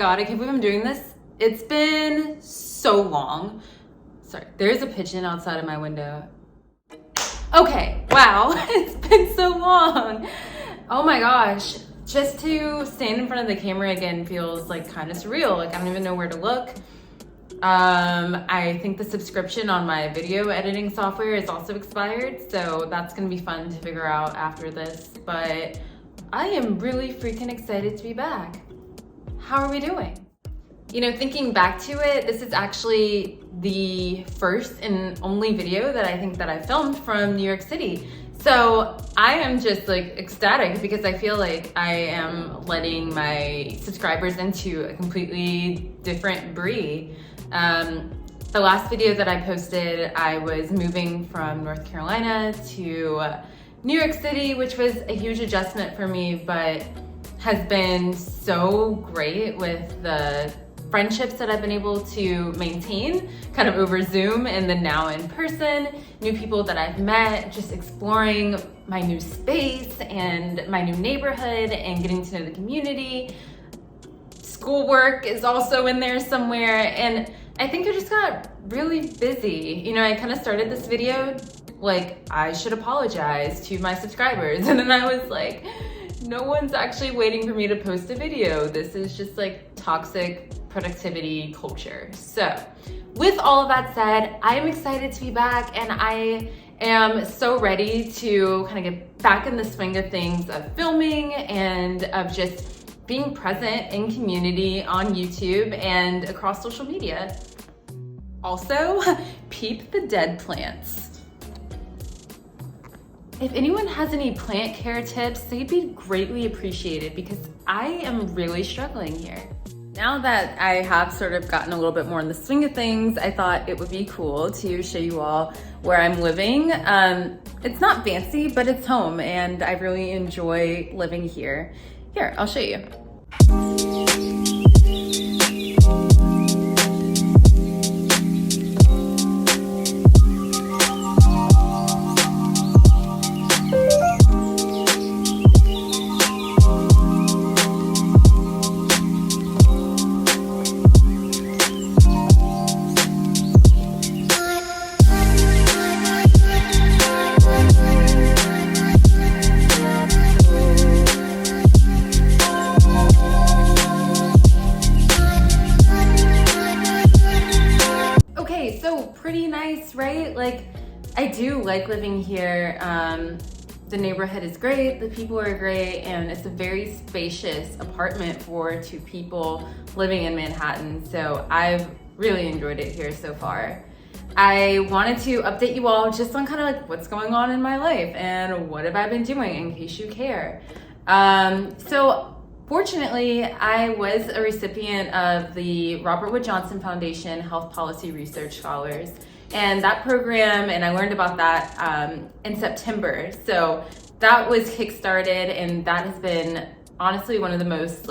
God, I can't believe I'm doing this. It's been so long. Sorry, there's a pigeon outside of my window. Okay, wow, it's been so long. Oh my gosh, just to stand in front of the camera again feels like kind of surreal. Like I don't even know where to look. I think the subscription on my video editing software is also expired, so that's gonna be fun to figure out after this, but I am really freaking excited to be back. How are we doing? You know, thinking back to it, this is actually the first and only video that I think that I filmed from New York City. So I am just like ecstatic because I feel like I am letting my subscribers into a completely different breed. The last video that I posted, I was moving from North Carolina to New York City, which was a huge adjustment for me, but has been so great with the friendships that I've been able to maintain kind of over Zoom and then now in person, new people that I've met, just exploring my new space and my new neighborhood and getting to know the community. Schoolwork is also in there somewhere, and I think I just got really busy. You know, I kind of started this video like I should apologize to my subscribers, and then I was like, no one's actually waiting for me to post a video. This is just like toxic productivity culture. So with all of that said, I am excited to be back, and I am so ready to kind of get back in the swing of things, of filming and of just being present in community on YouTube and across social media. Also, peep the dead plants. If anyone has any plant care tips, they'd be greatly appreciated because I am really struggling here. Now that I have sort of gotten a little bit more in the swing of things, I thought it would be cool to show you all where I'm living. It's not fancy, but it's home, and I really enjoy living here. Here, I'll show you. Pretty nice, right? Like, I do like living here. The neighborhood is great, the people are great, and it's a very spacious apartment for two people living in Manhattan. So I've really enjoyed it here so far. I wanted to update you all just on kind of like what's going on in my life and what have I been doing in case you care. So fortunately, I was a recipient of the Robert Wood Johnson Foundation Health Policy Research Scholars, and that program, and I learned about that in September. So that was kickstarted, and that has been honestly one of the most,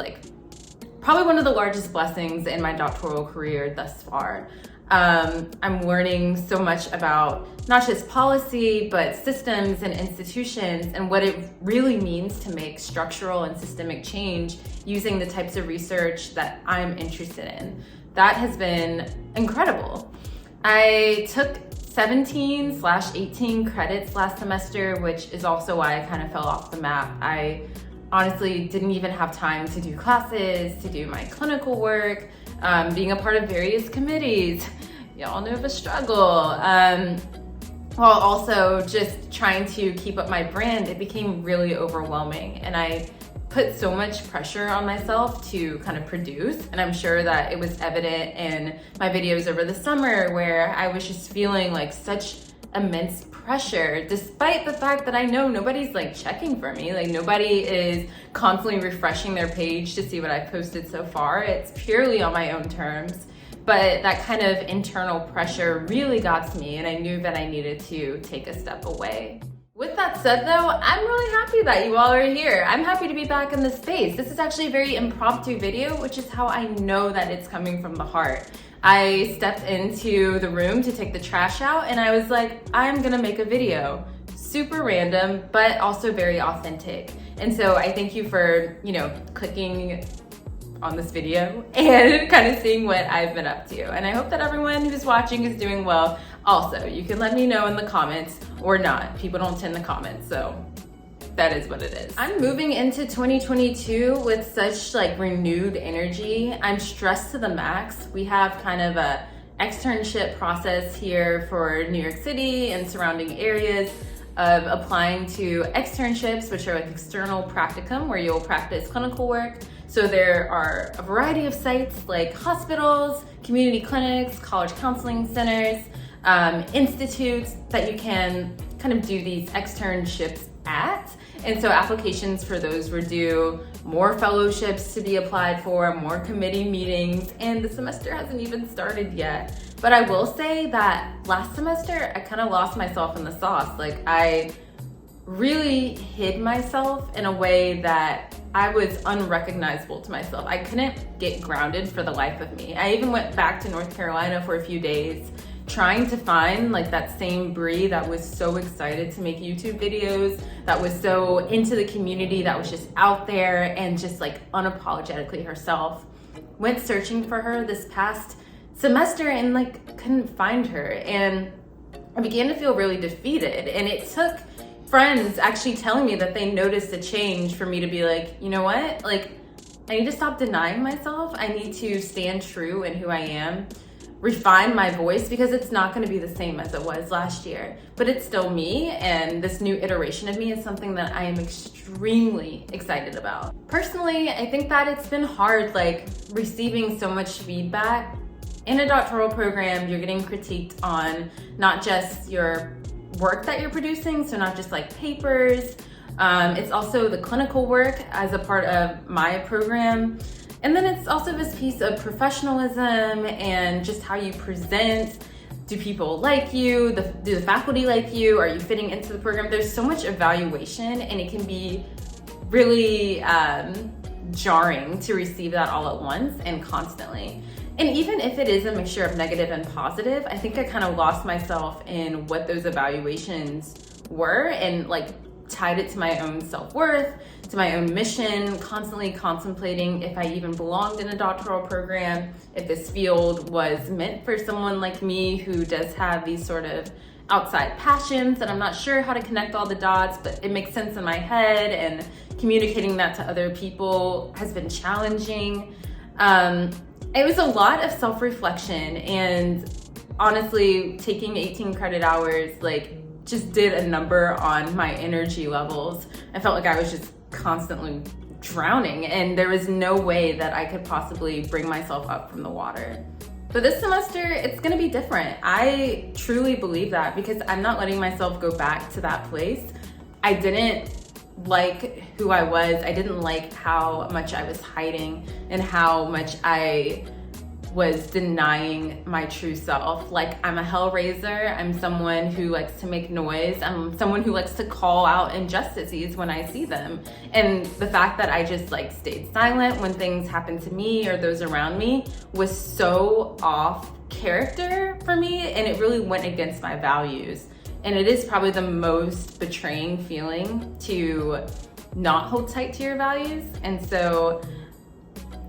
probably one of the largest blessings in my doctoral career thus far. I'm learning so much about not just policy, but systems and institutions and what it really means to make structural and systemic change using the types of research that I'm interested in. That has been incredible. I took 17/18 credits last semester, which is also why I kind of fell off the map. I honestly didn't even have time to do classes, to do my clinical work, being a part of various committees. Y'all know the struggle. While also just trying to keep up my brand, it became really overwhelming, and I put so much pressure on myself to kind of produce, and I'm sure that it was evident in my videos over the summer where I was just feeling like such immense pressure, despite the fact that I know nobody's checking for me. Nobody is constantly refreshing their page to see what I've posted so far. It's purely on my own terms. But that kind of internal pressure really got to me, and I knew that I needed to take a step away. With that said though, I'm really happy that you all are here. I'm happy to be back in this space. This is actually a very impromptu video, which is how I know that it's coming from the heart. I stepped into the room to take the trash out, and I was like, I'm gonna make a video. Super random, but also very authentic. And so I thank you for, clicking on this video and kind of seeing what I've been up to. And I hope that everyone who's watching is doing well. Also, you can let me know in the comments or not. People don't tend to comment, so that is what it is. I'm moving into 2022 with such like renewed energy. I'm stressed to the max. We have kind of a externship process here for New York City and surrounding areas of applying to externships, which are like external practicum where you'll practice clinical work. So there are a variety of sites like hospitals, community clinics, college counseling centers, institutes that you can kind of do these externships at. And so applications for those were due, more fellowships to be applied for, more committee meetings, and the semester hasn't even started yet. But I will say that last semester, I kind of lost myself in the sauce. Like I really hid myself in a way that I was unrecognizable to myself. I couldn't get grounded for the life of me. I even went back to North Carolina for a few days trying to find like that same Brie that was so excited to make YouTube videos, that was so into the community, that was just out there and just like unapologetically herself. Went searching for her this past semester and like couldn't find her. And I began to feel really defeated. And it took friends actually telling me that they noticed a change for me to be like, you know what? Like I need to stop denying myself. I need to stand true in who I am, refine my voice, because it's not going to be the same as it was last year, but it's still me, and this new iteration of me is something that I am extremely excited about. Personally, I think that it's been hard, like receiving so much feedback. In a doctoral program, you're getting critiqued on not just your work that you're producing, so not just like papers, it's also the clinical work as a part of my program. And then it's also this piece of professionalism and just how you present. Do people like you? Do the faculty like you? Are you fitting into the program? There's so much evaluation, and it can be really jarring to receive that all at once and constantly. And even if it is a mixture of negative and positive, I think I kind of lost myself in what those evaluations were and like tied it to my own self-worth, to my own mission, constantly contemplating if I even belonged in a doctoral program, if this field was meant for someone like me who does have these sort of outside passions, and I'm not sure how to connect all the dots, but it makes sense in my head, and communicating that to other people has been challenging. It was a lot of self-reflection, and honestly, taking 18 credit hours, like just did a number on my energy levels. I felt like I was just constantly drowning, and there was no way that I could possibly bring myself up from the water. But this semester, it's gonna be different. I truly believe that, because I'm not letting myself go back to that place. I didn't like who I was. I didn't like how much I was hiding and how much I was denying my true self. Like I'm a hellraiser. I'm someone who likes to make noise. I'm someone who likes to call out injustices when I see them. And the fact that I just like stayed silent when things happened to me or those around me was so off character for me, and it really went against my values. And it is probably the most betraying feeling to not hold tight to your values. And so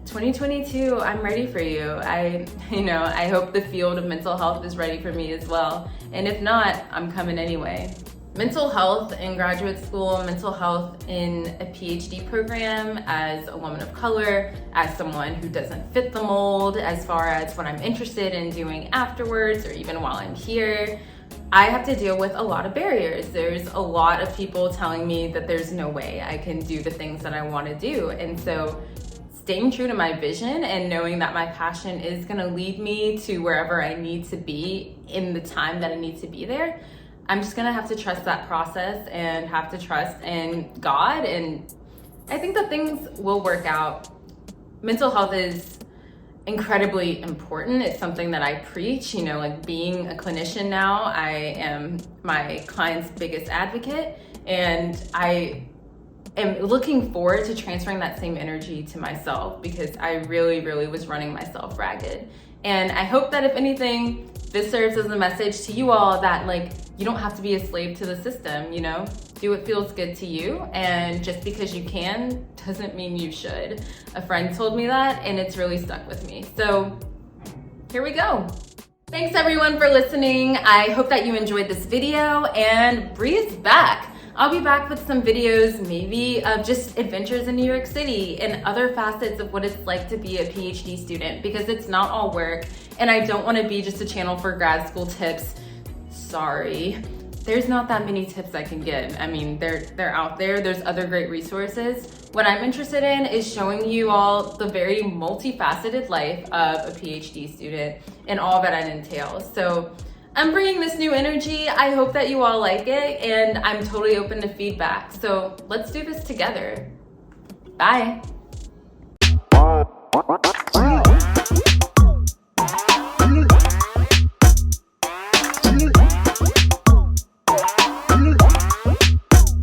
2022, I'm ready for you. I hope the field of mental health is ready for me as well. And if not, I'm coming anyway. Mental health in graduate school, mental health in a PhD program, as a woman of color, as someone who doesn't fit the mold as far as what I'm interested in doing afterwards or even while I'm here, I have to deal with a lot of barriers. There's a lot of people telling me that there's no way I can do the things that I want to do. And so staying true to my vision and knowing that my passion is going to lead me to wherever I need to be in the time that I need to be there, I'm just going to have to trust that process and have to trust in God. And I think that things will work out. Mental health is incredibly important. It's something that I preach, like being a clinician now, I am my client's biggest advocate, and I am looking forward to transferring that same energy to myself, because I really, really was running myself ragged. And I hope that if anything, this serves as a message to you all that like, you don't have to be a slave to the system, you know? Do what feels good to you, and just because you can doesn't mean you should. A friend told me that and it's really stuck with me. So here we go. Thanks everyone for listening. I hope that you enjoyed this video, and Bree's back. I'll be back with some videos, maybe of just adventures in New York City and other facets of what it's like to be a PhD student, because it's not all work, and I don't want to be just a channel for grad school tips. Sorry. There's not that many tips I can give. I mean, they're out there. There's other great resources. What I'm interested in is showing you all the very multifaceted life of a PhD student and all that it entails. So I'm bringing this new energy. I hope that you all like it, and I'm totally open to feedback. So let's do this together. Bye.